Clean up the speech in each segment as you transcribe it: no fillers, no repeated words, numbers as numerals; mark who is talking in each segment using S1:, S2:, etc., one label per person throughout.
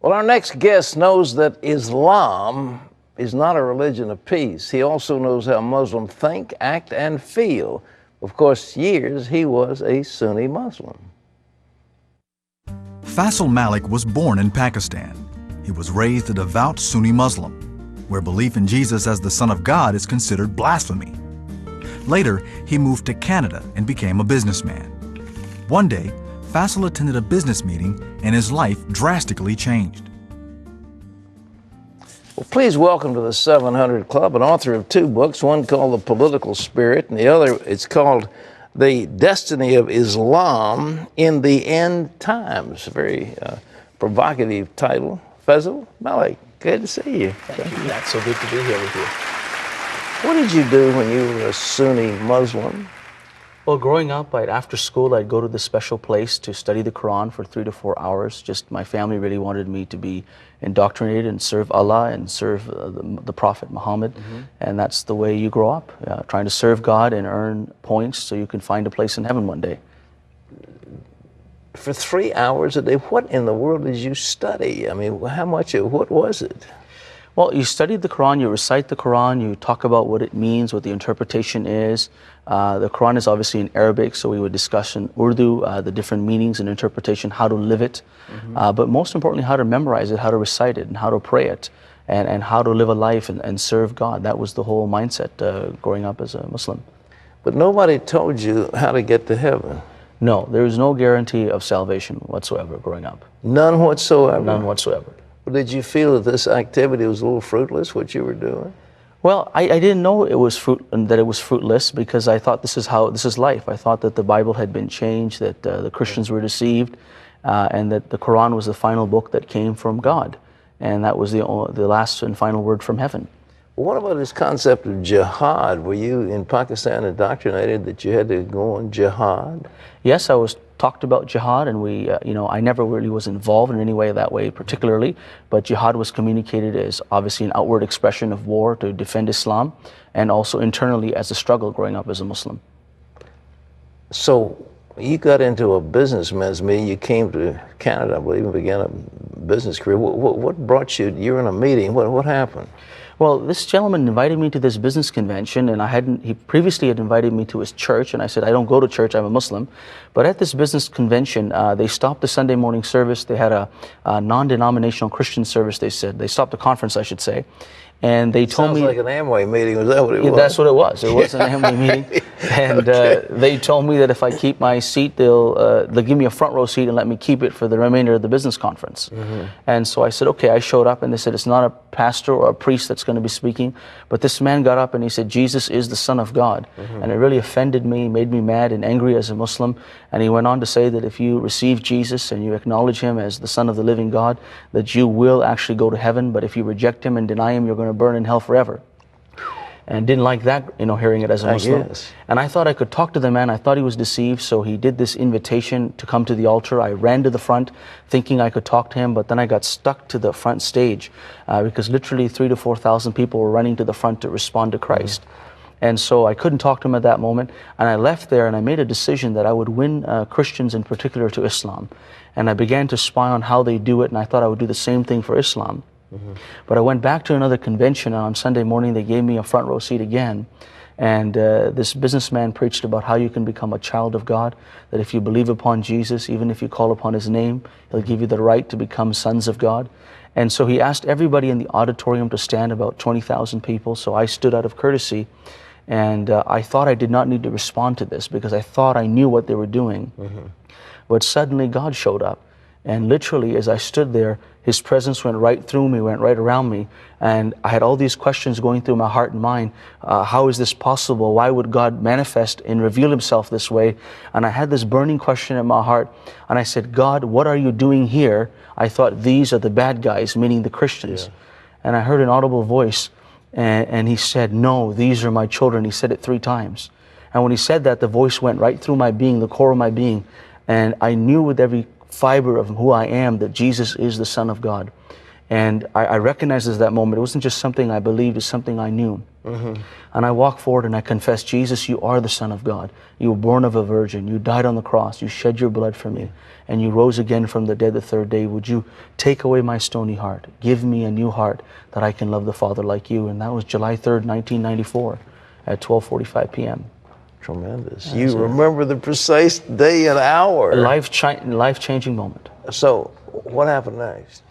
S1: Well, our next guest knows that Islam is not a religion of peace. He also knows how Muslims think, act, and feel. Of course, years he was a Sunni Muslim.
S2: Faisal Malick was born in Pakistan. He was raised a devout Sunni Muslim, where belief in Jesus as the Son of God is considered blasphemy. Later, he moved to Canada and became a businessman. One day, Faisal attended a business meeting and his life drastically changed.
S1: Well, please welcome to the 700 Club an author of two books, one called The Political Spirit, and the other, it's called The Destiny of Islam in the End Times. A very provocative title. Faisal, Malick, good to see you.
S3: Thank you. That's so good to be here with you.
S1: What did you do when you were a Sunni Muslim?
S3: Well, growing up, after school, I'd go to this special place to study the Quran for 3 to 4 hours. Just my family really wanted me to be indoctrinated and serve Allah and serve the Prophet Muhammad. And that's the way you grow up, trying to serve God and earn points so you can find a place in heaven one day.
S1: For 3 hours a day, what in the world did you study? I mean, how much, what was it?
S3: Well, you study the Quran, you recite the Quran, you talk about what it means, what the interpretation is. The Quran is obviously in Arabic, so we would discuss in Urdu the different meanings and interpretation, how to live it, but most importantly, how to memorize it, how to recite it, and how to pray it, and how to live a life and serve God. That was the whole mindset growing up as a Muslim.
S1: But nobody told you how to get to heaven.
S3: No, there is no guarantee of salvation whatsoever growing up.
S1: None whatsoever?
S3: None whatsoever.
S1: Did you feel that this activity was a little fruitless, what you were doing?
S3: Well, I didn't know it was fruitless because I thought this is life. I thought that the Bible had been changed, that the Christians were deceived, and that the Quran was the final book that came from God, and that was the last and final word from heaven.
S1: What about this concept of jihad? Were you in Pakistan indoctrinated that you had to go on jihad?
S3: Yes, I was talked about jihad, and I never really was involved in any way that way particularly, but jihad was communicated as obviously an outward expression of war to defend Islam, and also internally as a struggle growing up as a Muslim.
S1: So you got into a businessman's meeting, you came to Canada, I believe, and began a business career. What brought you, you were in a meeting, what happened?
S3: Well, this gentleman invited me to this business convention, and he previously had invited me to his church, and I said, I don't go to church, I'm a Muslim. But at this business convention, they stopped the Sunday morning service. They had a non-denominational Christian service, they said. They stopped the conference, I should say. And they told me...
S1: Sounds like an Amway meeting, was that what it was?
S3: That's what it was. It was an Amway meeting. And they told me that if I keep my seat, they'll give me a front row seat and let me keep it for the remainder of the business conference. And so I said, okay, I showed up, and they said, it's not a pastor or a priest that's going to be speaking, but this man got up and he said, Jesus is the Son of God. And it really offended me, made me mad and angry as a Muslim. And he went on to say that if you receive Jesus and you acknowledge him as the Son of the living God, that you will actually go to heaven, but if you reject him and deny him, you're going to burn in hell forever. And didn't like that, hearing it as a Muslim. And I thought I could talk to the man. I thought he was deceived, so he did this invitation to come to the altar. I ran to the front thinking I could talk to him, but then I got stuck to the front stage because literally 3,000 to 4,000 people were running to the front to respond to Christ. And so I couldn't talk to him at that moment, and I left there and I made a decision that I would win Christians in particular to Islam. And I began to spy on how they do it, and I thought I would do the same thing for Islam. But I went back to another convention, and on Sunday morning they gave me a front row seat again. And this businessman preached about how you can become a child of God, that if you believe upon Jesus, even if you call upon his name, he'll give you the right to become sons of God. And so he asked everybody in the auditorium to stand, about 20,000 people. So I stood out of courtesy, and I thought I did not need to respond to this because I thought I knew what they were doing. But suddenly God showed up. And literally, as I stood there, his presence went right through me, went right around me. And I had all these questions going through my heart and mind. How is this possible? Why would God manifest and reveal himself this way? And I had this burning question in my heart. And I said, God, what are you doing here? I thought these are the bad guys, meaning the Christians. And I heard an audible voice. And he said, no, these are my children. He said it 3 times. And when he said that, the voice went right through my being, the core of my being. And I knew with every fiber of who I am that Jesus is the Son of God. And I recognized at that moment, it wasn't just something I believed, it's something I knew. And I walk forward and I confess, Jesus, you are the Son of God. You were born of a virgin. You died on the cross. You shed your blood for me. And you rose again from the dead the third day. Would you take away my stony heart? Give me a new heart that I can love the Father like you. And that was July 3rd, 1994 at 12:45 p.m.
S1: Tremendous. You remember the precise day and hour.
S3: A life-changing moment.
S1: So what happened next?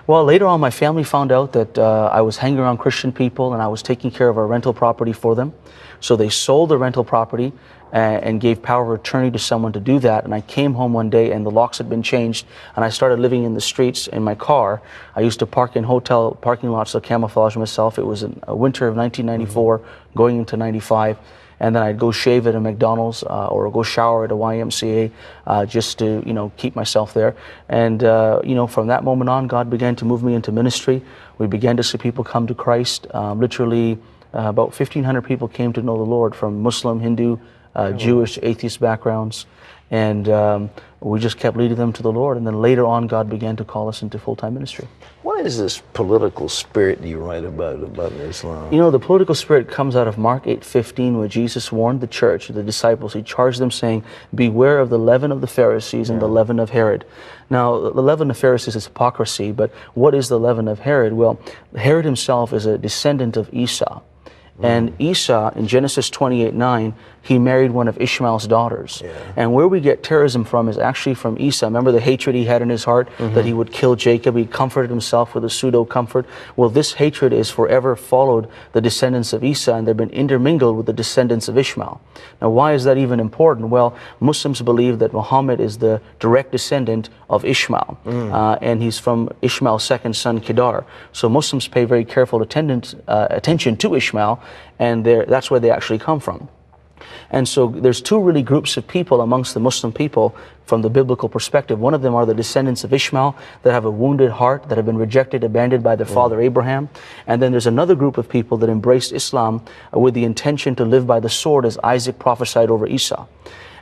S3: Well, later on, my family found out that I was hanging around Christian people and I was taking care of our rental property for them. So they sold the rental property and gave power of attorney to someone to do that. And I came home one day and the locks had been changed and I started living in the streets in my car. I used to park in hotel parking lots to camouflage myself. It was in a winter of 1994, going into 95. And then I'd go shave at a McDonald's or go shower at a YMCA just to, keep myself there. And, from that moment on, God began to move me into ministry. We began to see people come to Christ. Literally about 1,500 people came to know the Lord from Muslim, Hindu, Jewish, atheist backgrounds. And we just kept leading them to the Lord. And then later on, God began to call us into full-time ministry.
S1: What is this political spirit you write about Islam?
S3: The political spirit comes out of Mark 8:15, where Jesus warned the church, the disciples. He charged them saying, beware of the leaven of the Pharisees and the leaven of Herod. Now, the leaven of Pharisees is hypocrisy, but what is the leaven of Herod? Well, Herod himself is a descendant of Esau. And Esau, in Genesis 28:9, he married one of Ishmael's daughters. And where we get terrorism from is actually from Esau. Remember the hatred he had in his heart that he would kill Jacob? He comforted himself with a pseudo-comfort. Well, this hatred is forever followed the descendants of Esau, and they've been intermingled with the descendants of Ishmael. Now, why is that even important? Well, Muslims believe that Muhammad is the direct descendant of Ishmael, and he's from Ishmael's second son, Kedar. So Muslims pay very careful attention to Ishmael, and that's where they actually come from. And so there's two really groups of people amongst the Muslim people from the biblical perspective. One of them are the descendants of Ishmael that have a wounded heart, that have been rejected, abandoned by their father Abraham. And then there's another group of people that embraced Islam with the intention to live by the sword, as Isaac prophesied over Esau.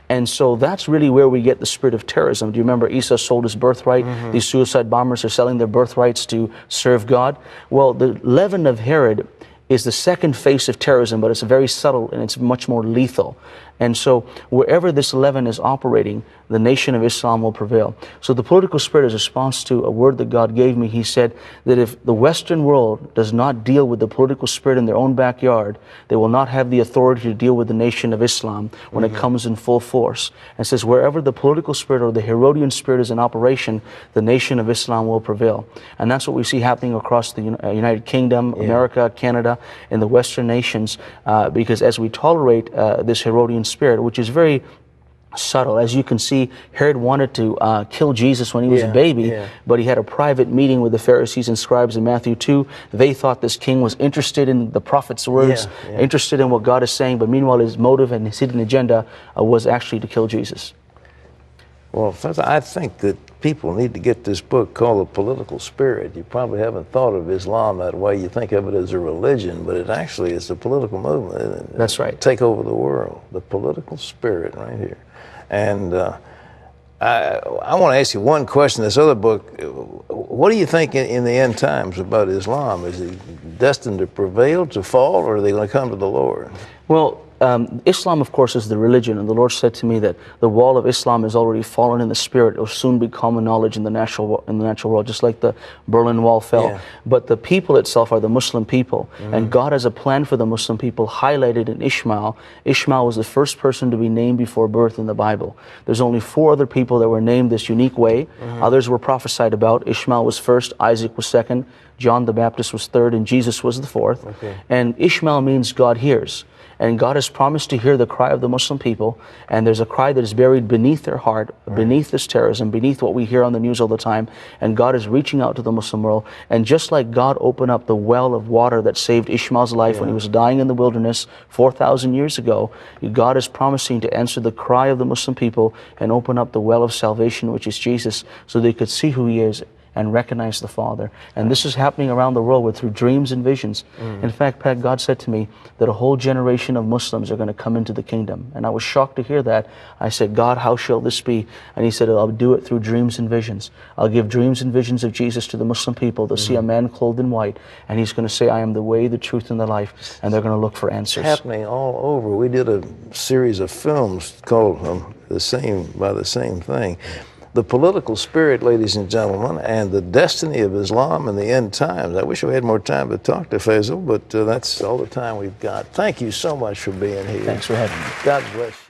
S3: And so that's really where we get the spirit of terrorism. Do you remember Esau sold his birthright? These suicide bombers are selling their birthrights to serve God. Well, the leaven of Herod is the second face of terrorism, but it's very subtle and it's much more lethal. And so wherever this leaven is operating, the nation of Islam will prevail. So the political spirit is a response to a word that God gave me. He said that if the Western world does not deal with the political spirit in their own backyard, they will not have the authority to deal with the nation of Islam when it comes in full force. And says wherever the political spirit or the Herodian spirit is in operation, the nation of Islam will prevail. And that's what we see happening across the United Kingdom, America, Canada, and the Western nations, because as we tolerate this Herodian spirit, which is very subtle. As you can see, Herod wanted to kill Jesus when he was a baby, but he had a private meeting with the Pharisees and scribes in Matthew 2. They thought this king was interested in the prophet's words, interested in what God is saying, but meanwhile his motive and his hidden agenda was actually to kill Jesus.
S1: Well, I think that people need to get this book called The Political Spirit. You probably haven't thought of Islam that way. You think of it as a religion, but it actually is a political movement, isn't it?
S3: That's right.
S1: Take over the world. The political spirit right here. And I want to ask you one question. This other book, what do you think in the end times about Islam? Is it destined to prevail, to fall, or are they going to come to the Lord?
S3: Well, Islam, of course, is the religion, and the Lord said to me that the wall of Islam is already fallen in the spirit. It will soon be common knowledge in the natural world, just like the Berlin Wall fell. But the people itself are the Muslim people, and God has a plan for the Muslim people highlighted in Ishmael. Ishmael was the first person to be named before birth in the Bible. There's only 4 other people that were named this unique way. Others were prophesied about. Ishmael was first, Isaac was second, John the Baptist was third, and Jesus was the fourth. And Ishmael means God hears. And God has promised to hear the cry of the Muslim people, and there's a cry that is buried beneath their heart, beneath this terrorism, beneath what we hear on the news all the time, and God is reaching out to the Muslim world. And just like God opened up the well of water that saved Ishmael's life when he was dying in the wilderness 4,000 years ago, God is promising to answer the cry of the Muslim people and open up the well of salvation, which is Jesus, so they could see who he is and recognize the Father. And this is happening around the world through dreams and visions. In fact, Pat, God said to me that a whole generation of Muslims are going to come into the kingdom. And I was shocked to hear that. I said, God, how shall this be? And he said, I'll do it through dreams and visions. I'll give dreams and visions of Jesus to the Muslim people. They'll see a man clothed in white, and he's going to say, I am the way, the truth, and the life. And they're going to look for answers.
S1: It's happening all over. We did a series of films called the same thing. The political spirit, ladies and gentlemen, and the destiny of Islam in the end times. I wish we had more time to talk to Faisal, but that's all the time we've got. Thank you so much for being here.
S3: Thanks for having me.
S1: God bless you.